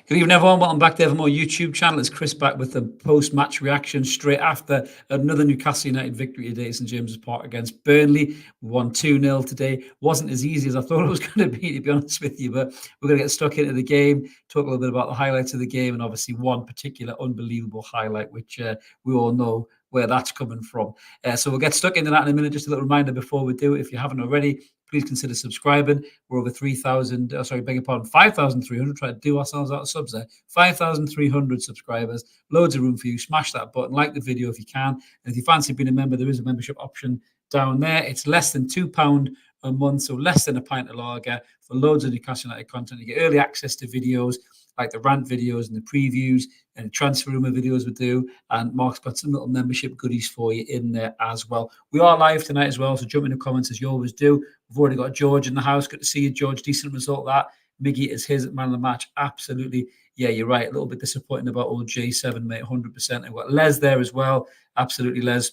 Good evening, everyone. Welcome back to Evermore YouTube channel. It's Chris back with the post-match reaction straight after another Newcastle United victory today at St James's Park against Burnley. We won 2-0 today. Wasn't as easy as I thought it was going to be honest with you, but we're going to get stuck into the game, talk a little bit about the highlights of the game, and obviously one particular unbelievable highlight, which we all know where that's coming from. So we'll get stuck into that in a minute. Just a little reminder before we do it, if you haven't already, please consider subscribing. We're over 5,300, try to do ourselves out of subs there. 5,300 subscribers, loads of room for you. Smash that button, like the video if you can. And if you fancy being a member, there is a membership option down there. It's less than £2 a month, so less than a pint of lager for loads of Newcastle United content. You get early access to videos like the rant videos and the previews and transfer rumor videos we do. And Mark's got some little membership goodies for you in there as well. We are live tonight as well, so jump in the comments as you always do. We've already got George in the house. Good to see you, George. Decent result that. Miggy is his man of the match. Absolutely. Yeah, you're right. A little bit disappointing about old J7, mate. 100%. I've got Les there as well. Absolutely, Les.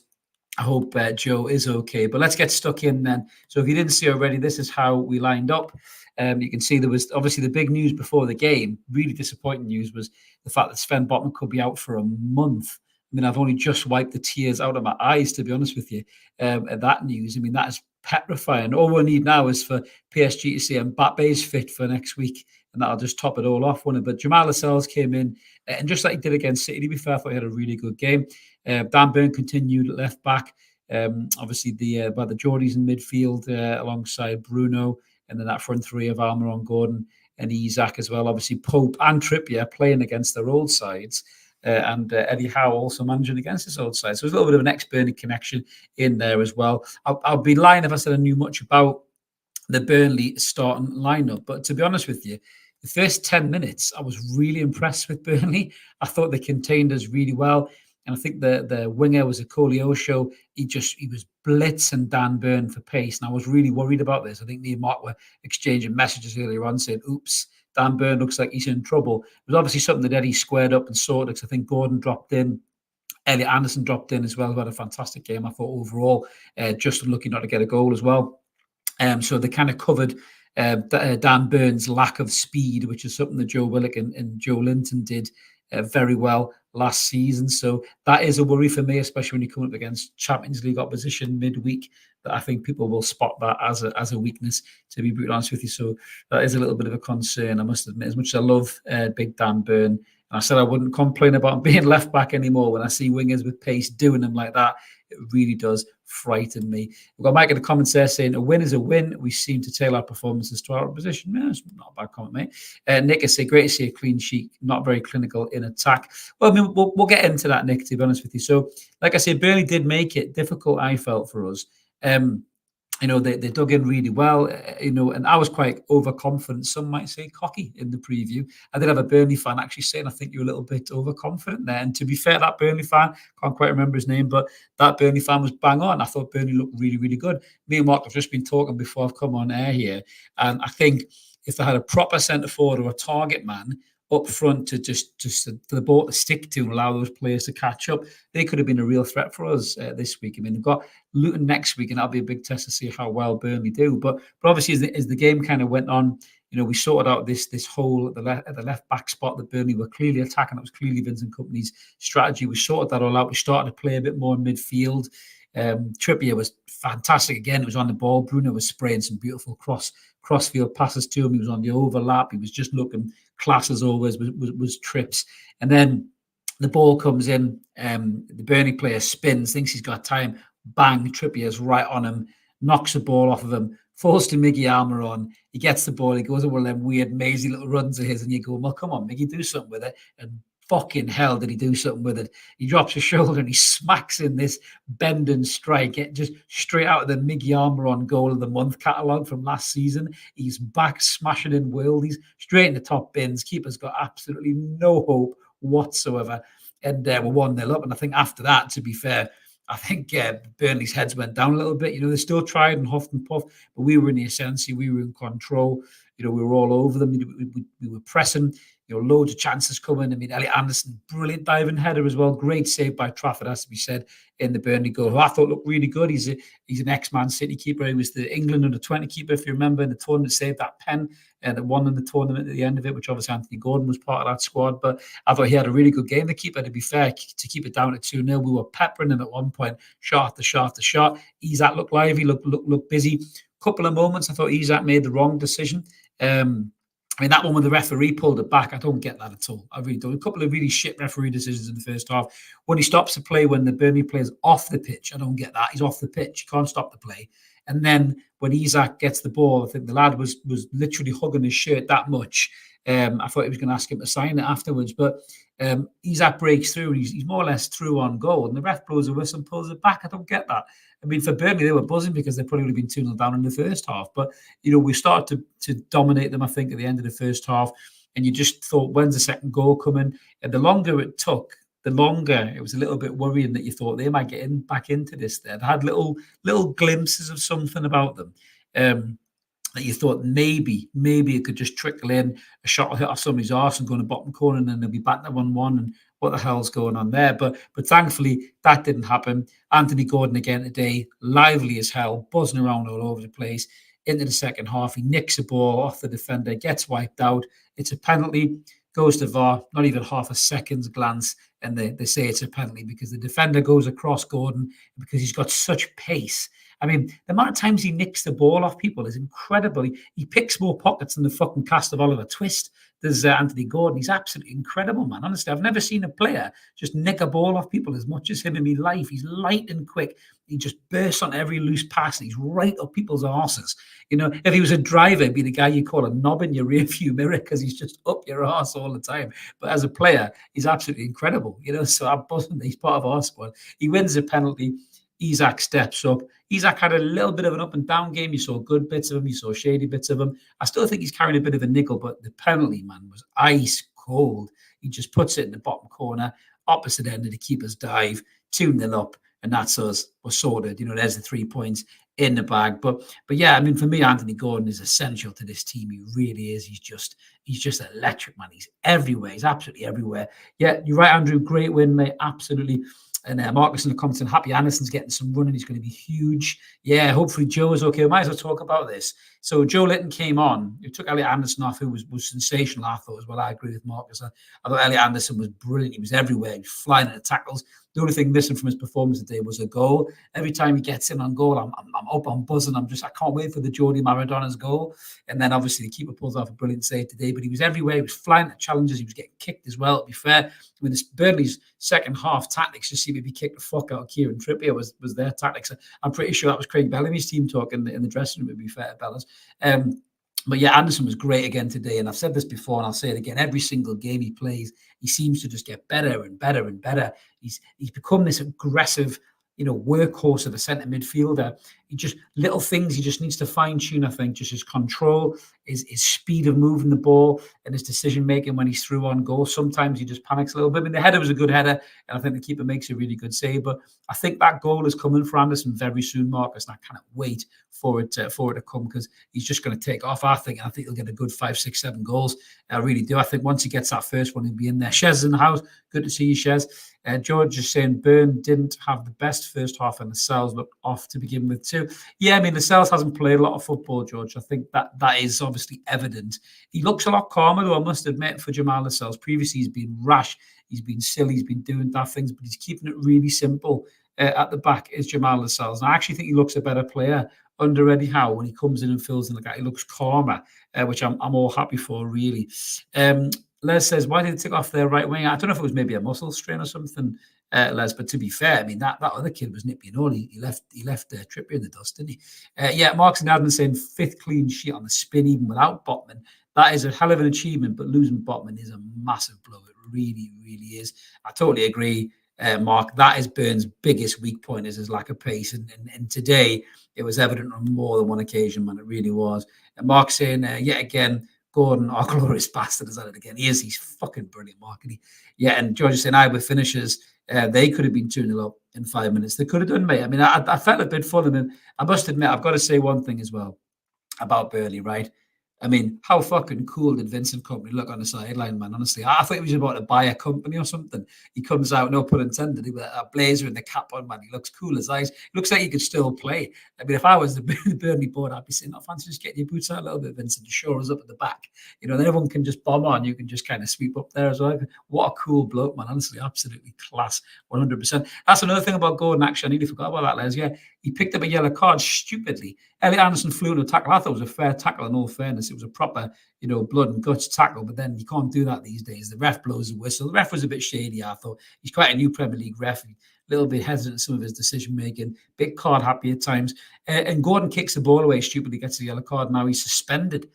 I hope Joe is okay. But let's get stuck in then. So if you didn't see already, this is how we lined up. You can see there was obviously the big news before the game. Really disappointing news was the fact that Sven Botman could be out for a month. I mean, I've only just wiped the tears out of my eyes, to be honest with you, at that news. I mean, that is petrifying. All we need now is for PSG to say Mbappe's fit for next week, and that'll just top it all off, won't it? But Jamal Lascelles came in, and just like he did against City, to be fair, I thought he had a really good game. Dan Burn continued at left back. Obviously, the Geordies in midfield alongside Bruno, and then that front three of Almiron, Gordon, and Isak as well. Obviously, Pope and Trippier playing against their old sides. And Eddie Howe also managing against his old side. So there's a little bit of an ex-Burnley connection in there as well. I'll be lying if I said I knew much about the Burnley starting lineup. But to be honest with you, the first 10 minutes, I was really impressed with Burnley. I thought they contained us really well. And I think the winger was a Koleosho. He was blitzing Dan Burn for pace. And I was really worried about this. I think me and Mark were exchanging messages earlier on saying, oops, Dan Burn looks like he's in trouble. It was obviously something that Eddie squared up and sorted, because I think Gordon dropped in. Elliot Anderson dropped in as well, who had a fantastic game, I thought, overall. Just unlucky not to get a goal as well. So they kind of covered Dan Burn's lack of speed, which is something that Joe Willock and Joe Linton did very well last season. So that is a worry for me, especially when you come up against Champions League opposition midweek, that I think people will spot that as a weakness, to be brutally honest with you. So that is a little bit of a concern, I must admit. As much as I love Big Dan Burn, and I said I wouldn't complain about him being left back anymore, when I see wingers with pace doing them like that, it really does frighten me. We've got Mike in the comments there saying a win is a win. We seem to tailor our performances to our opposition. Yeah, it's not a bad comment, mate. Nick is saying, great to see a clean sheet, not very clinical in attack. Well, I mean, we'll get into that, Nick, to be honest with you. So, like I said, Burnley did make it difficult, I felt, for us. They dug in really well, and I was quite overconfident. Some might say cocky in the preview. I did have a Burnley fan actually saying, I think you're a little bit overconfident there. And to be fair, that Burnley fan, can't quite remember his name, but that Burnley fan was bang on. I thought Burnley looked really, really good. Me and Mark have just been talking before I've come on air here. And I think if they had a proper centre forward or a target man up front to just to the ball to stick to and allow those players to catch up, they could have been a real threat for us this week. I mean, they've got Luton next week, and that'll be a big test to see how well Burnley do. But obviously, as the game kind of went on, we sorted out this hole at the left back spot that Burnley were clearly attacking. That was clearly Vincent Kompany's strategy. We sorted that all out. We started to play a bit more in midfield. Trippier was fantastic again. It was on the ball. Bruno was spraying some beautiful crossfield passes to him. He was on the overlap. He was just looking class as always. Was trips, and then the ball comes in. The Burnley player spins, thinks he's got time. Bang! Trippier's right on him, knocks the ball off of him, falls to Miggy Almiron. He gets the ball. He goes over one of them weird, mazy little runs of his, and you go, well, come on, Miggy, do something with it. And fucking hell did he do something with it? He drops his shoulder and he smacks in this bend and strike, it just straight out of the Miggy Armour goal of the month catalogue from last season. He's back smashing in worldies, straight in the top bins. Keeper's got absolutely no hope whatsoever. And we're 1-0 up. And I think after that, to be fair, I think Burnley's heads went down a little bit. They still tried and huffed and puffed, but we were in the ascendancy. We were in control. We were all over them. We were pressing. Loads of chances coming. I mean, Elliot Anderson, brilliant diving header as well. Great save by Trafford, has to be said, in the Burnley goal, who I thought looked really good. He's an ex-Man City keeper. He was the England under-20 keeper, if you remember, in the tournament, saved that pen that won in the tournament at the end of it, which obviously Anthony Gordon was part of that squad. But I thought he had a really good game. The keeper, to be fair, to keep it down at 2-0. We were peppering him at one point, shot after shot after shot. Isak looked lively, looked busy. Couple of moments, I thought Isak made the wrong decision. I mean, that one when the referee pulled it back, I don't get that at all. I really don't. A couple of really shit referee decisions in the first half. When he stops the play, when the Burnley player's off the pitch, I don't get that. He's off the pitch. He can't stop the play. And then when Isak gets the ball, I think the lad was literally hugging his shirt that much. I thought he was going to ask him to sign it afterwards. But Isak breaks through. He's more or less through on goal. And the ref blows a whistle and pulls it back. I don't get that. I mean, for Burnley, they were buzzing because they probably would have been 2-0 down in the first half. But, we started to dominate them, I think, at the end of the first half. And you just thought, when's the second goal coming? And the longer it took, the longer it was a little bit worrying that you thought they might get back into this. They had little glimpses of something about them. That you thought maybe it could just trickle in, a shot will hit off somebody's arse and go in the bottom corner, and then they'll be back to 1-1, and what the hell's going on there? But thankfully, that didn't happen. Anthony Gordon again today, lively as hell, buzzing around all over the place. Into the second half, he nicks the ball off the defender, gets wiped out. It's a penalty, goes to VAR, not even half a second's glance, and they say it's a penalty because the defender goes across Gordon because he's got such pace. I mean, the amount of times he nicks the ball off people is incredible. He picks more pockets than the fucking cast of Oliver Twist. There's Anthony Gordon. He's absolutely incredible, man. Honestly, I've never seen a player just nick a ball off people as much as him in my life. He's light and quick. He just bursts on every loose pass. And he's right up people's arses. If he was a driver, he'd be the guy you call a knob in your rearview mirror because he's just up your arse all the time. But as a player, he's absolutely incredible. So I'm buzzing. He's part of our squad. He wins a penalty. Isak steps up. Isak had a little bit of an up and down game. You saw good bits of him. You saw shady bits of him. I still think he's carrying a bit of a nickel, but the penalty, man, was ice cold. He just puts it in the bottom corner, opposite end of the keeper's dive, 2-0 up, and that's us. We're sorted. There's the 3 points in the bag. But yeah, I mean, for me, Anthony Gordon is essential to this team. He really is. He's just electric, man. He's everywhere. He's absolutely everywhere. Yeah, you're right, Andrew. Great win, mate. Absolutely. And Marcus in the comments, and Happy Anderson's getting some running. He's going to be huge. Yeah, hopefully Joe is okay. We might as well talk about this. So Joe Litton came on. He took Elliot Anderson off, who was sensational, I thought, as well. I agree with Marcus. I thought Elliot Anderson was brilliant. He was everywhere. He was flying at the tackles. The only thing missing from his performance today was a goal. Every time he gets in on goal, I'm up, I'm buzzing. I can't wait for the Jordi Maradona's goal. And then obviously the keeper pulls off a brilliant save today, but he was everywhere. He was flying at challenges. He was getting kicked as well, to be fair. I mean, this Burnley's second half tactics just seemed to be kicked the fuck out of Kieran Trippier was their tactics. I'm pretty sure that was Craig Bellamy's team talk in the dressing room, to be fair, Bellas. But yeah, Anderson was great again today. And I've said this before, and I'll say it again. Every single game he plays, he seems to just get better and better and better. He's become this aggressive, workhorse of a centre midfielder. Little things he just needs to fine tune, I think. Just his control, his speed of moving the ball, and his decision making when he's through on goal. Sometimes he just panics a little bit. I mean, the header was a good header, and I think the keeper makes a really good save. But I think that goal is coming for Anderson very soon, Marcus, and I cannot wait for it to come because he's just going to take off, I think. And I think he'll get a good 5, 6, 7 goals. I really do. I think once he gets that first one, he'll be in there. Shez is in the house. Good to see you, Shez. George is saying Burn didn't have the best first half and the Cells looked off to begin with too. Yeah, I mean, the Cells hasn't played a lot of football, George. I think that is obviously evident. He looks a lot calmer, though, I must admit, for Jamal Lascelles. Previously, he's been rash. He's been silly. He's been doing daft things, but he's keeping it really simple at the back is Jamal Lascelles. And I actually think he looks a better player under Eddie Howe when he comes in and fills in like that. He looks calmer, which I'm all happy for, really. Les says, why did they take off their right wing? I don't know if it was maybe a muscle strain or something, Les, but to be fair, I mean, that other kid was nippy and all. He left Trippier in the dust, didn't he? Yeah, Marks and Adams saying 5th clean sheet on the spin, even without Botman. That is a hell of an achievement, but losing Botman is a massive blow. It really, really is. I totally agree, Mark. That is Burn's biggest weak point, is his lack of pace. And today it was evident on more than one occasion, man. It really was. And Mark saying, yet again, Gordon, our glorious bastard, has done it again. He's fucking brilliant, Mark. And George is saying, with finishers, they could have been 2-0 up in 5 minutes. They could have done, mate. I mean, I felt a bit for them. And I must admit, I've got to say one thing as well about Burnley, right? I mean, how fucking cool did Vincent Company look on the sideline, man? Honestly, I thought he was about to buy a company or something. He comes out, no pun intended, with a blazer and the cap on, man. He looks cool as ice. He looks like he could still play. I mean, if I was the Burnley board, I'd be saying, fancy just getting your boots out a little bit, Vincent, to shore us up at the back. Then everyone can just bomb on. You can just kind of sweep up there as well. What a cool bloke, man. Honestly, absolutely class, 100%. That's another thing about Gordon, actually. I nearly forgot about that, Les. Yeah, he picked up a yellow card stupidly. Elliot Anderson flew into a tackle. I thought it was a fair tackle, in all fairness. It was a proper, blood and guts tackle, but then you can't do that these days. The ref blows a whistle. The ref was a bit shady, I thought. He's quite a new Premier League ref, a little bit hesitant in some of his decision-making, bit card-happy at times. And Gordon kicks the ball away stupidly, gets a yellow card. Now he's suspended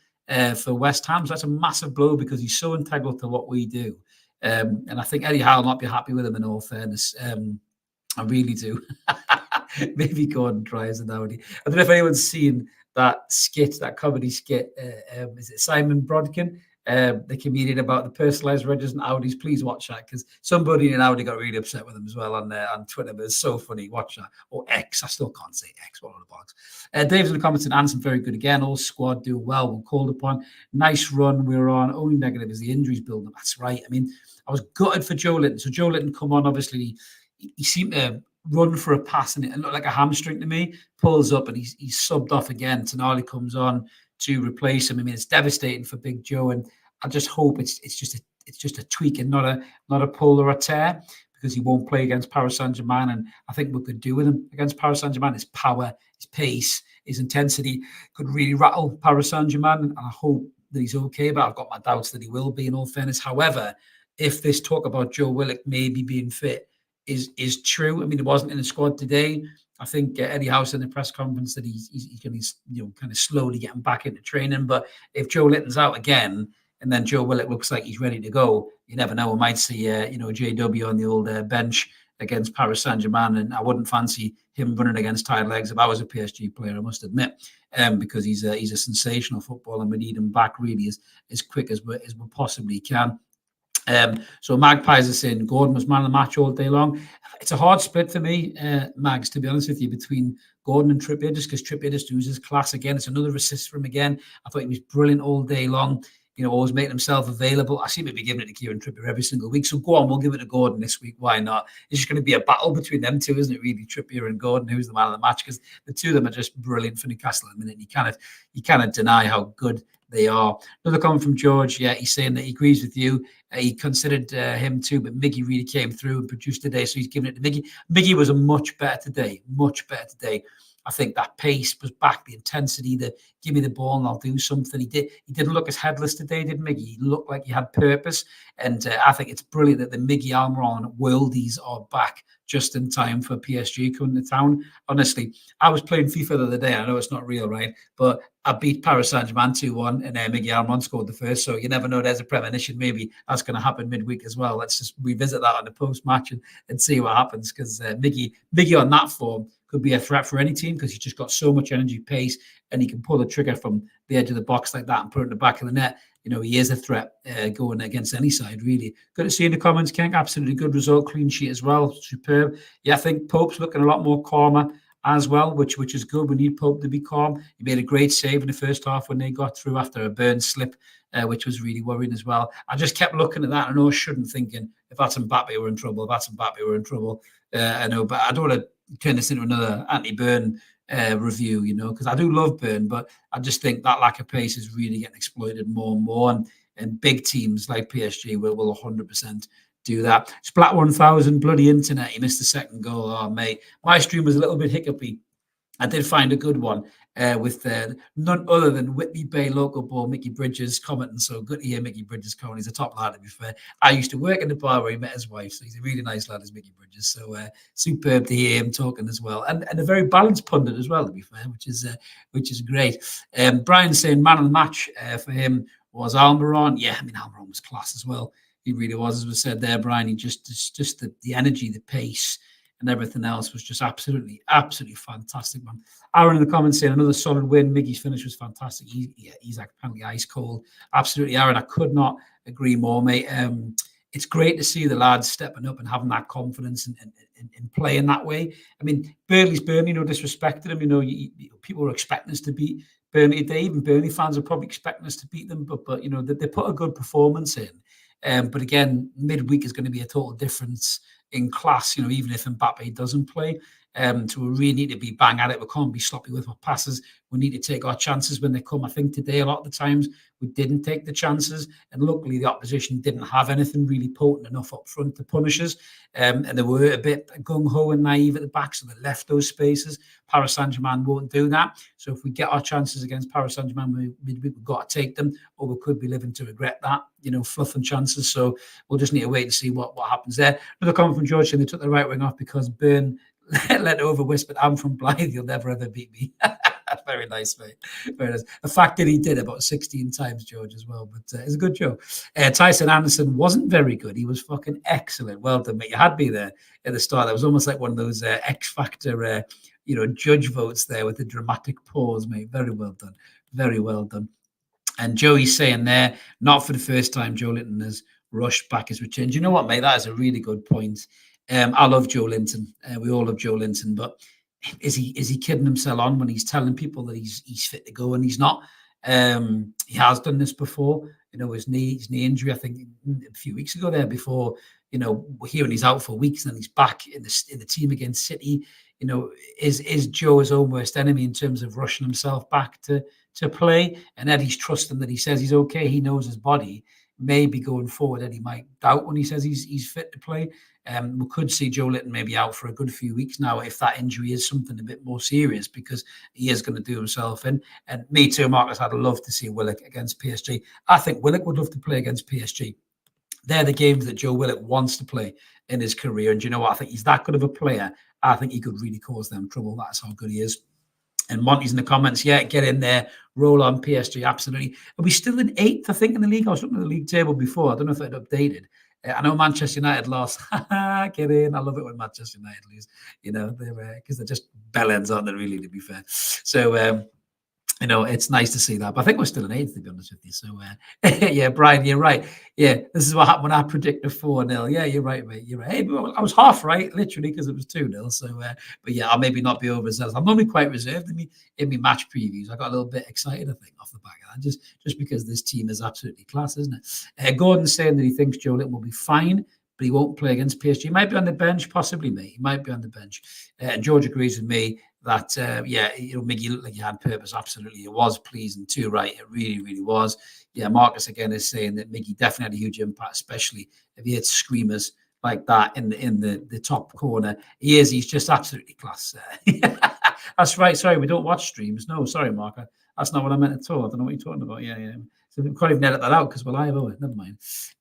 for West Ham. So that's a massive blow because he's so integral to what we do. And I think Eddie Howe will not be happy with him, in all fairness. I really do. Maybe Gordon tries it now. I don't know if anyone's seen that skit, that comedy skit. Is it Simon Brodkin, the comedian, about the personalised Rogers and Audis? Please watch that, because somebody in Audi got really upset with him as well on Twitter. But it's so funny. Watch that. Or X. I still can't say X. What on the box? Dave's in the comments, and Anson very good again. All squad do well. We're called upon. Nice run we're on. Only negative is the injuries building up. That's right. I mean, I was gutted for Joe Linton. So Joe Linton come on, obviously. He seemed to run for a pass, and it looked like a hamstring to me. Pulls up, and he's subbed off again. Tonali comes on to replace him. I mean, it's devastating for Big Joe, and I just hope it's just a tweak and not a pull or a tear, because he won't play against Paris Saint-Germain. And I think we could do with him against Paris Saint-Germain. His power, his pace, his intensity could really rattle Paris Saint-Germain. And I hope that he's okay, but I've got my doubts that he will be, in all fairness. However, if this talk about Joe Willock maybe being fit is true, I mean, it wasn't in the squad today. I think Eddie Howe said in the press conference that he's going to kind of slowly getting back into training. But if Joe Linton's out again, and then Joe Willock looks like he's ready to go, you never know. We might see JW on the old bench against Paris Saint-Germain, and I wouldn't fancy him running against tired legs if I was a PSG player, I must admit, because he's a sensational footballer, and we need him back really as quick as we possibly can. So Magpies are saying Gordon was man of the match all day long. It's a hard split for me, Mags, to be honest with you, between Gordon and Trippier, just because Trippier just loses class again. It's another assist from him again. I thought he was brilliant all day long, always making himself available. I seem to be giving it to Kieran Trippier every single week. So go on, we'll give it to Gordon this week. Why not? It's just going to be a battle between them two, isn't it, really? Trippier and Gordon, who's the man of the match, because the two of them are just brilliant for Newcastle at the minute. You cannot deny how good they are. Another comment from George. Yeah, he's saying that he agrees with you. He considered him too, but Miggy really came through and produced today, so he's giving it to Miggy. Miggy was much better today. I think that pace was back, the intensity, the give me the ball and I'll do something. He didn't look as headless today, did Miggy? He looked like he had purpose. And I think it's brilliant that the Miggy Almiron worldies are back just in time for PSG coming to town. Honestly, I was playing FIFA the other day. I know it's not real, right? But I beat Paris Saint-Germain 2-1, and Miggy Almiron scored the first. So you never know. There's a premonition. Maybe that's going to happen midweek as well. Let's just revisit that on the post-match and see what happens, because Miggy on that form could be a threat for any team, because he's just got so much energy, pace, and he can pull the trigger from the edge of the box like that and put it in the back of the net. He is a threat going against any side, really. Good to see in the comments, King. Absolutely good result. Clean sheet as well. Superb. Yeah, I think Pope's looking a lot more calmer as well, which is good. We need Pope to be calm. He made a great save in the first half when they got through after a burn slip, which was really worrying as well. I just kept looking at that, and I shouldn't, thinking, if that's Mbappe, we're in trouble. If that's Mbappe, we're in trouble. I know, but I don't want to turn this into another anti-Burn review, because I do love Burn, but I just think that lack of pace is really getting exploited more and more, and big teams like PSG will 100% do that. Splat 1000, bloody internet. He missed the second goal. Oh, mate. My stream was a little bit hiccupy. I did find a good one with none other than Whitby Bay local boy Mickey Bridges commenting. So good to hear Mickey Bridges comment. He's a top lad, to be fair. I used to work in the bar where he met his wife, so he's a really nice lad, is Mickey Bridges. So superb to hear him talking as well, and a very balanced pundit as well, to be fair, which is great. Brian saying man of the match for him was Almiron. Yeah, I mean, Almiron was class as well. He really was, as we said there, Brian. He just the energy, the pace, and everything else was just absolutely fantastic, man. Aaron in the comments saying another solid win. Miggy's finish was fantastic. He's like apparently ice cold. Absolutely, Aaron. I could not agree more, mate. It's great to see the lads stepping up and having that confidence and playing that way. I mean, Burnley's Burnley, no disrespect to them. People were expecting us to beat Burnley today. Even Burnley fans are probably expecting us to beat them, but they put a good performance in. But again, midweek is going to be a total difference in class, even if Mbappe doesn't play. So we really need to be bang at it. We can't be sloppy with our passes. We need to take our chances when they come. I think today, a lot of the times, we didn't take the chances. And luckily, the opposition didn't have anything really potent enough up front to punish us. And they were a bit gung-ho and naive at the back, so they left those spaces. Paris Saint-Germain won't do that. So if we get our chances against Paris Saint-Germain, we've got to take them, or we could be living to regret that, fluffing chances. So we'll just need to wait and see what happens there. Another comment from George saying they took the right wing off because Burn let over whispered, I'm from Blythe, you'll never ever beat me. Very nice, mate. Very nice. The fact that he did about 16 times, George, as well, but it's a good joke. Tyson Anderson wasn't very good. He was fucking excellent. Well done, mate. You had me there at the start. That was almost like one of those X Factor, judge votes there with the dramatic pause, mate. Very well done. Very well done. And Joey's saying there, not for the first time, Joe Linton has rushed back his return. Do you know what, mate? That is a really good point. I love Joe Linton. We all love Joe Linton, but is he kidding himself on when he's telling people that he's fit to go and he's not? He has done this before. His knee injury, I think a few weeks ago there before, we're hearing he's out for weeks and then he's back in the team against City. Is Joe his own worst enemy in terms of rushing himself back to play? And Eddie's trusting that he says he's okay. He knows his body. Maybe going forward, Eddie might doubt when he says he's fit to play. We could see Joe Linton maybe out for a good few weeks now if that injury is something a bit more serious, because he is going to do himself in. And me too, Marcus, I'd love to see Willock against PSG. I think Willock would love to play against PSG. They're the games that Joe Willock wants to play in his career. And do you know what? I think he's that good of a player. I think he could really cause them trouble. That's how good he is. And Monty's in the comments, yeah, get in there, roll on PSG, absolutely. Are we still in 8th, I think, in the league? I was looking at the league table before. I don't know if it had updated. I know Manchester United lost. Get in. I love it when Manchester United lose, because they're just bellends, aren't they, really, to be fair. So, it's nice to see that. But I think we're still in 8th, to be honest with you. So, yeah, Brian, you're right. Yeah, this is what happened when I predict a 4-0. Yeah, you're right, mate. You're right. Hey, I was half right, literally, because it was 2-0. So, but yeah, I'll maybe not be overzealous. I'm normally quite reserved in my match previews. I got a little bit excited, I think, off the back of that, just because this team is absolutely class, isn't it? Gordon's saying that he thinks Joe Linton will be fine, but he won't play against PSG. He might be on the bench, possibly, mate. He might be on the bench. And George agrees with me that, Miggy looked like he had purpose. Absolutely. It was pleasing too, right? It really, really was. Yeah, Marcus again is saying that Miggy definitely had a huge impact, especially if he hits screamers like that in the top corner. He's just absolutely class. That's right. Sorry, we don't watch streams. No, sorry, Mark. That's not what I meant at all. I don't know what you're talking about. Yeah. So we can't even edit that out because we're live. Oh,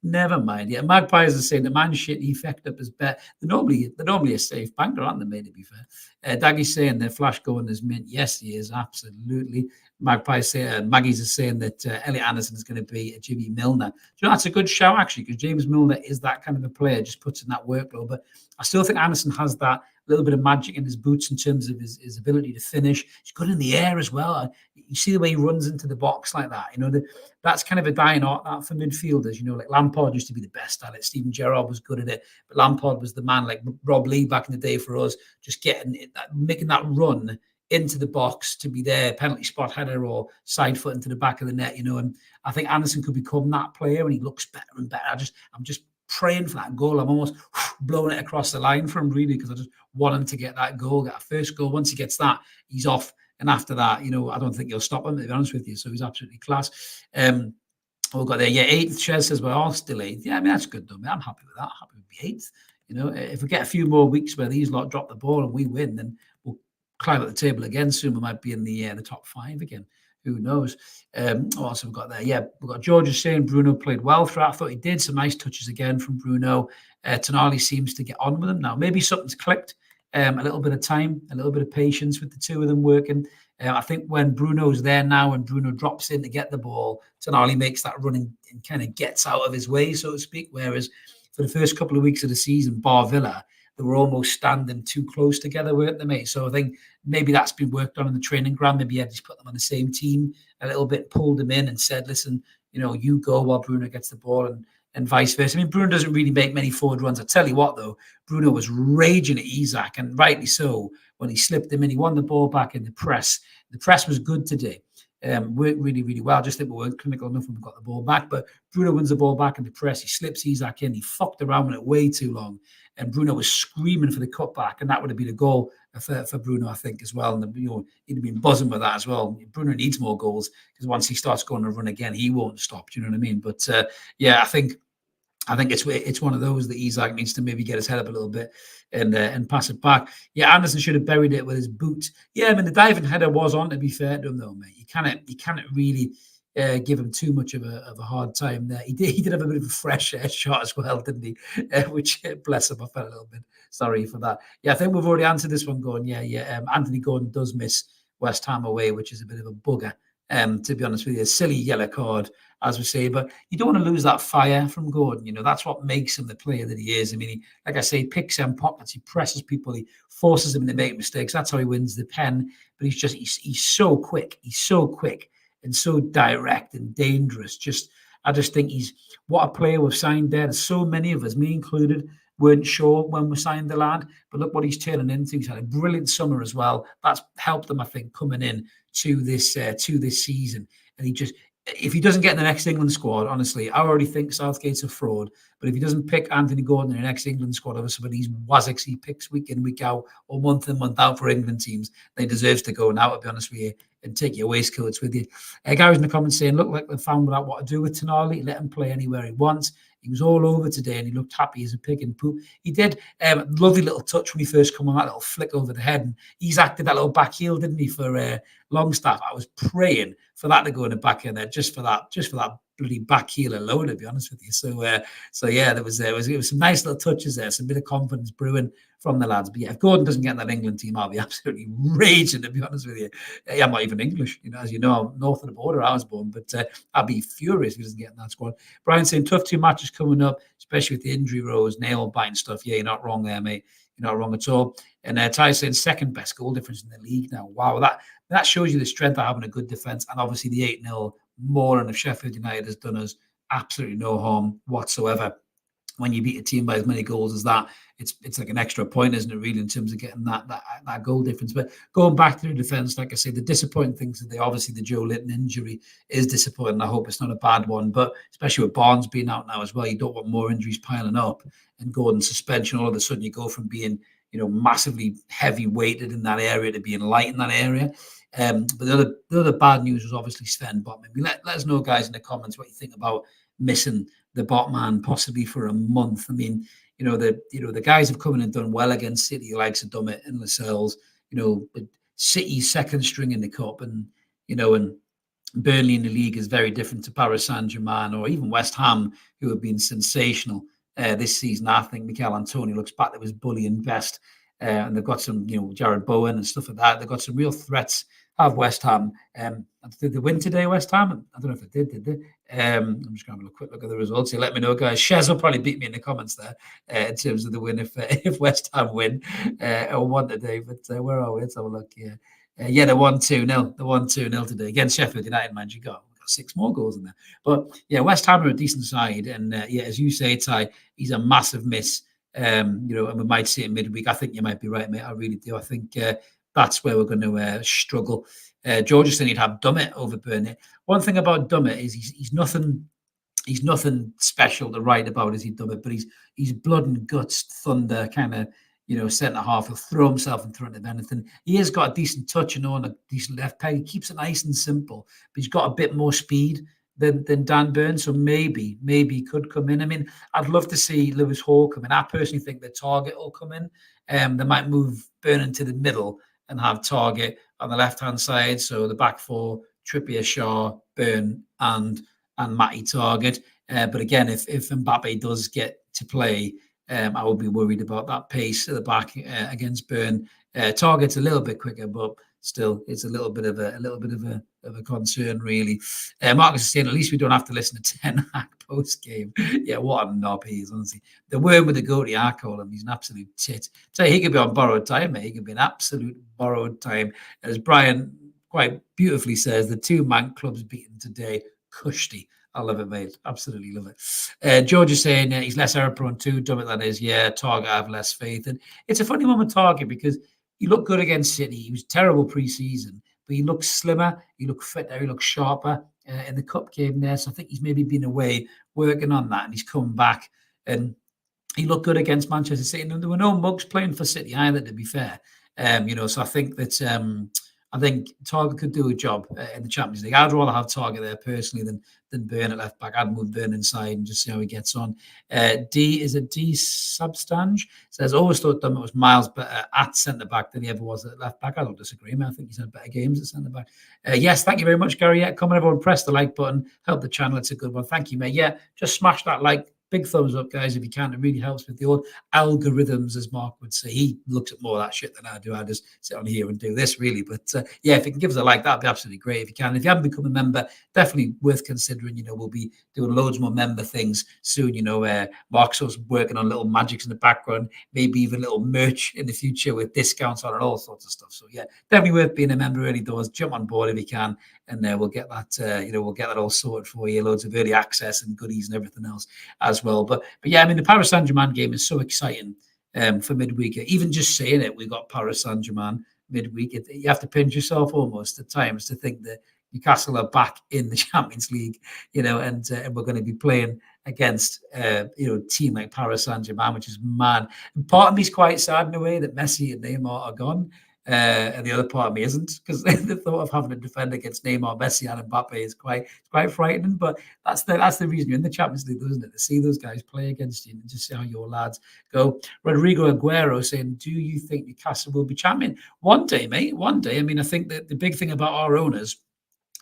never mind. Yeah, Magpies are saying the man shit effect up is better. They're normally a safe banker, aren't they, mate, to be fair? Daggy's saying the flash going is mint. Yes, he is, absolutely. Magpies say, Maggie's is saying that Elliot Anderson is going to be a Jimmy Milner. That's a good shout, actually, because James Milner is that kind of a player, just puts in that workload. But I still think Anderson has that little bit of magic in his boots in terms of his ability to finish. He's good in the air as well. You see the way he runs into the box like that. That's kind of a dying art that for midfielders. Like Lampard used to be the best at it. Steven Gerrard was good at it, but Lampard was the man, like Rob Lee back in the day for us, just making that run into the box to be there, penalty spot header or side foot into the back of the net. And I think Anderson could become that player, and he looks better and better. I'm just praying for that goal. I'm almost blowing it across the line for him, really, because I just want him to get that goal, get a first goal. Once he gets that, he's off. And after that, I don't think he'll stop him, to be honest with you. So he's absolutely class. We've got there, 8th. Shez says we're all still 8th. Yeah, I mean, that's good, though. I'm happy with that. I'm happy with the 8th. If we get a few more weeks where these lot drop the ball and we win, then we'll climb up the table again soon. We might be in the top 5 again. Who knows? What else have we got there? Yeah, we've got George is saying Bruno played well throughout. I thought he did. Some nice touches again from Bruno. Tonali seems to get on with him now. Maybe something's clicked a little bit of time, a little bit of patience with the two of them working. I think when Bruno's there now and Bruno drops in to get the ball, Tonali makes that run and kind of gets out of his way, so to speak. Whereas for the first couple of weeks of the season, bar Villa, they were almost standing too close together, weren't they, mate? So I think maybe that's been worked on in the training ground. Maybe just put them on the same team a little bit, pulled them in and said, listen, you go while Bruno gets the ball and vice versa. I mean, Bruno doesn't really make many forward runs. I tell you what, though, Bruno was raging at Isak, and rightly so, when he slipped him in. He won the ball back in the press. The press was good today. Worked really, really well. Just think we weren't clinical enough when we got the ball back. But Bruno wins the ball back in the press. He slips Isak in. He fucked around with it way too long. And Bruno was screaming for the cutback, and that would have been a goal for Bruno, I think, as well. And he'd have been buzzing with that as well. Bruno needs more goals because once he starts going to run again, he won't stop. Do you know what I mean? But yeah, I think it's one of those that Isak needs to maybe get his head up a little bit and pass it back. Yeah, Anderson should have buried it with his boot. Yeah, I mean the diving header was on. To be fair to him, though, mate, you can't really give him too much of a hard time there. He did have a bit of a fresh shot as well, didn't he? Which bless him, I felt a little bit sorry for that. Yeah, I think we've already answered this one. Going, yeah. Anthony Gordon does miss West Ham away, which is a bit of a bugger. To be honest with you, a silly yellow card, as we say, but you don't want to lose that fire from Gordon. That's what makes him the player that he is. I mean, like I say, he picks them pockets, he presses people, he forces them to make mistakes. That's how he wins the pen. But he's so quick. He's so quick and so direct and dangerous. I just think he's what a player we've signed there. There's so many of us, me included, weren't sure when we signed the lad, but look what he's turning into. He's had a brilliant summer as well. That's helped him, I think, coming in to this season. And if he doesn't get in the next England squad, honestly, I already think Southgate's a fraud. But if he doesn't pick Anthony Gordon in the next England squad over some of these Waziks he picks week in, week out, or month in, month out for England teams, then he deserves to go now, to be honest with you, and take your waistcoats with you. Gary's in the comments saying, look like they've found out what to do with Tonali. Let him play anywhere he wants. He was all over today and he looked happy as a pig and poop. He did lovely little touch when he first come on, that little flick over the head. And he's acted that little back heel, didn't he, for Longstaff? I was praying for that to go in the back end there, just for that bloody back heel alone, to be honest with you. So yeah, there was some nice little touches there, some bit of confidence brewing from the lads. But yeah, if Gordon doesn't get in that England team, I'll be absolutely raging, to be honest with you. I'm not even English, as you know, I'm north of the border, I was born, but I'll be furious if he doesn't get in that squad. Brian saying tough 2 matches coming up, especially with the injury rows, nail biting stuff. Yeah, you're not wrong there, mate. You're not wrong at all. And Ty saying second best goal difference in the league now. Wow, that shows you the strength of having a good defence. And obviously the 8-0 more than if Sheffield United has done us absolutely no harm whatsoever. When you beat a team by as many goals as that, it's like an extra point, isn't it, really, in terms of getting that goal difference. But going back to the defence, like I say, the disappointing things today, obviously the Joe Linton injury is disappointing. I hope it's not a bad one, but especially with Barnes being out now as well, you don't want more injuries piling up and Gordon suspension. All of a sudden you go from being massively heavy weighted in that area to being light in that area. But the other bad news was obviously Sven Botman. Let us know, guys, in the comments what you think about missing the Botman possibly for a month. I mean, the guys have come in and done well against City, likes of Dummett and Lascelles. But City's second string in the cup, and Burnley in the league is very different to Paris Saint-Germain or even West Ham, who have been sensational this season. I think Mikel Antonio looks back to his bullying best. And they've got some, Jared Bowen and stuff like that. They've got some real threats. Have West Ham. Did they win today, West Ham? I don't know if they did they? I'm just going to have a quick look at the results here. Let me know, guys. Shez will probably beat me in the comments there in terms of the win if West Ham win or won today. But where are we? Let's have a look here. Yeah, they won 2-0. They won 2-0 today against Sheffield United, man. You got 6 more goals in there. But yeah, West Ham are a decent side. And yeah, as you say, Ty, he's a massive miss. And we might see it midweek. I think you might be right, mate. I really do. I think that's where we're going to struggle. George is saying he'd have Dummett over Burnley. One thing about Dummett is he's nothing special to write about, is he, Dummett? But he's blood and guts, thunder kind of, centre half. He'll throw himself in front of anything. He has got a decent touch, and a decent left peg. He keeps it nice and simple, but he's got a bit more speed than Dan Burn, so maybe he could come in. I mean, I'd love to see Lewis Hall come in. I personally think the Target will come in. They might move Burn into the middle and have Target on the left-hand side. So the back four, Trippier, Shaw, Burn, and Matty Target. But again, if Mbappe does get to play, I would be worried about that pace at the back against Burn. Target's a little bit quicker, but still, it's a little bit of a concern, really. Marcus is saying at least we don't have to listen to Ten Hag post game. Yeah, what a knob he is, honestly. The worm with the goatee, I call him. He's an absolute tit. So he could be on borrowed time, mate. He could be an absolute borrowed time. As Brian quite beautifully says, the two-man club's beaten today. Kushti. I love it, mate. Absolutely love it. George is saying he's less error prone too. Dumb it that is. Yeah, Target, I have less faith. And it's a funny one with Target because he looked good against City. He was terrible pre-season, but he looks slimmer. He looked fitter. He looked sharper in the cup game there. So I think he's maybe been away working on that, and he's come back. And he looked good against Manchester City. And there were no mugs playing for City either, to be fair. So I think that Target could do a job in the Champions League. I'd rather have Target there personally than Burn at left back. I'd move Burn inside and just see how he gets on. D Substange says, always thought Dummett was miles better at centre back than he ever was at left back. I don't disagree, man. I think he's had better games at centre back. Yes, thank you very much, Gary. Yeah, come on, everyone, press the like button, help the channel. It's a good one. Thank you, mate. Yeah, just smash that like. Big thumbs up, guys, if you can. It really helps with the old algorithms, as Mark would say. He looks at more of that shit than I do. I just sit on here and do this, really. But yeah, if you can give us a like, that'd be absolutely great if you can. If you haven't become a member, definitely worth considering. We'll be doing loads more member things soon. Mark's also working on little magics in the background, maybe even little merch in the future with discounts on and all sorts of stuff. So yeah, definitely worth being a member early doors. Jump on board if you can, and we'll get that. We'll get that all sorted for you. Loads of early access and goodies and everything else as well. But yeah, I mean, the Paris Saint-Germain game is so exciting for midweek. Even just saying it, we've got Paris Saint-Germain midweek. You have to pinch yourself almost at times to think that Newcastle are back in the Champions League, and we're going to be playing against a team like Paris Saint-Germain, which is mad. And part of me is quite sad in a way that Messi and Neymar are gone. And the other part of me isn't, because the thought of having to defend against Neymar, Messi, and Mbappe is quite frightening. But that's the reason you're in the Champions League, isn't it? To see those guys play against you and just see how your lads go. Rodrigo Aguero saying, "Do you think Newcastle will be champion one day, mate? One day." I mean, I think that the big thing about our owners,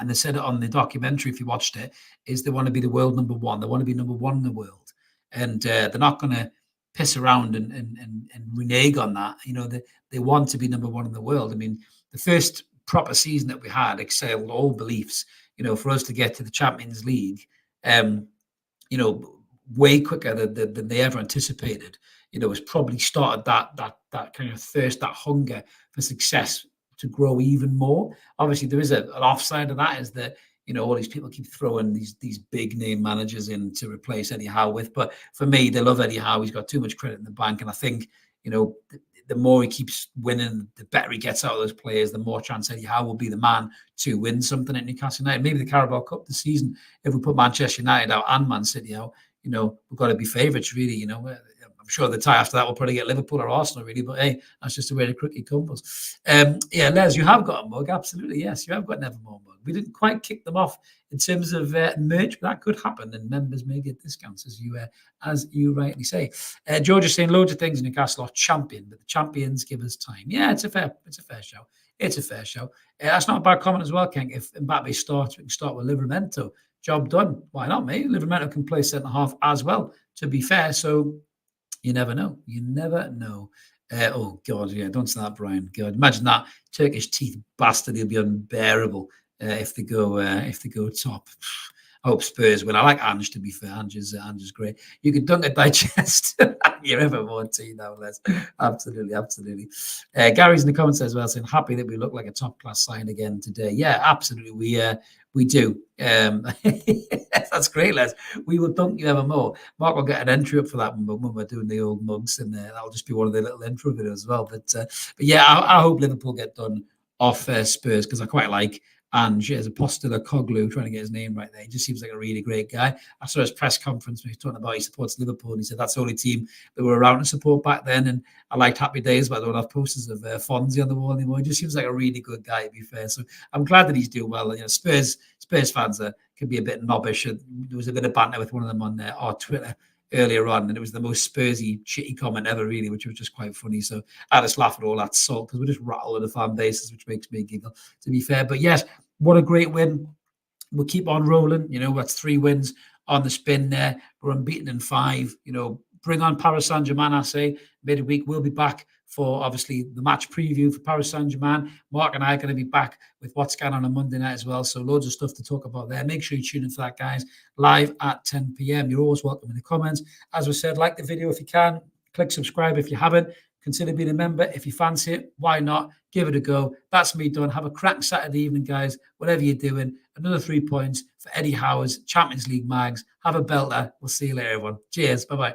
and they said it on the documentary if you watched it, is they want to be the world number one. They want to be number one in the world, and they're not going to piss around and renege on that. They want to be number one in the world. I mean, the first proper season that we had excelled all beliefs. For us to get to the Champions League, way quicker than they ever anticipated. It's probably started that kind of thirst, that hunger for success to grow even more. Obviously, there is an offside of that, is that all these people keep throwing these big name managers in to replace Eddie Howe with. But for me, they love Eddie Howe. He's got too much credit in the bank, and I think the more he keeps winning, the better he gets out of those players, the more chance Eddie Howe will be the man to win something at Newcastle United. Maybe the Carabao Cup this season, if we put Manchester United out and Man City out, we've got to be favourites, really. I'm sure the tie after that will probably get Liverpool or Arsenal, really. But hey, that's just the way the cricket comes. Yeah, Les, you have got a mug. Absolutely, yes. You have got an Evermore mug. We didn't quite kick them off in terms of merch, but that could happen, and members may get discounts, as you rightly say. George is saying loads of things in Newcastle are champion, but the champions give us time. Yeah, it's a fair show. It's a fair show. That's not a bad comment as well, Ken. If Mbappe starts, we can start with Livramento. Job done. Why not, mate? Livramento can play centre half as well, to be fair. So you never know. You never know. Oh, God, yeah, don't say that, Brian. God, imagine that Turkish teeth bastard. He'll be unbearable if they go top. I hope Spurs win. I like Ange, to be fair. Ange is great. You could dunk a digest. You're Evermore team now, Les. Absolutely. Gary's in the comments as well, saying happy that we look like a top class sign again today. Yeah, absolutely. We do. That's great, Les. We will dunk you Evermore. Mark will get an entry up for that when we're doing the old mugs, and that'll just be one of the little intro videos as well. But yeah, I hope Liverpool get done off Spurs, because I quite like Ange as a Postula Koglu, trying to get his name right there. He just seems like a really great guy. I saw his press conference when he was talking about he supports Liverpool, and he said that's the only team that were around to support back then. And I liked Happy Days, but I don't have posters of Fonzie on the wall anymore. He just seems like a really good guy, to be fair. So I'm glad that he's doing well. Spurs fans can be a bit knobbish. And there was a bit of banter with one of them on our Twitter earlier on, and it was the most Spursy shitty comment ever, really, which was just quite funny. So I just laugh at all that salt, because we're just rattling the fan bases, which makes me giggle, to be fair. But yes, what a great win. We'll keep on rolling. That's 3 wins on the spin there. We're unbeaten in 5. bring on Paris Saint-Germain, I say, midweek. We'll be back for, obviously, the match preview for Paris Saint-Germain. Mark and I are going to be back with what's going on Monday night as well. So loads of stuff to talk about there. Make sure you tune in for that, guys, live at 10 p.m. You're always welcome in the comments. As we said, like the video if you can. Click subscribe if you haven't. Consider being a member. If you fancy it, why not? Give it a go. That's me done. Have a crack Saturday evening, guys, whatever you're doing. Another 3 points for Eddie Howe's Champions League mags. Have a belter. We'll see you later, everyone. Cheers. Bye-bye.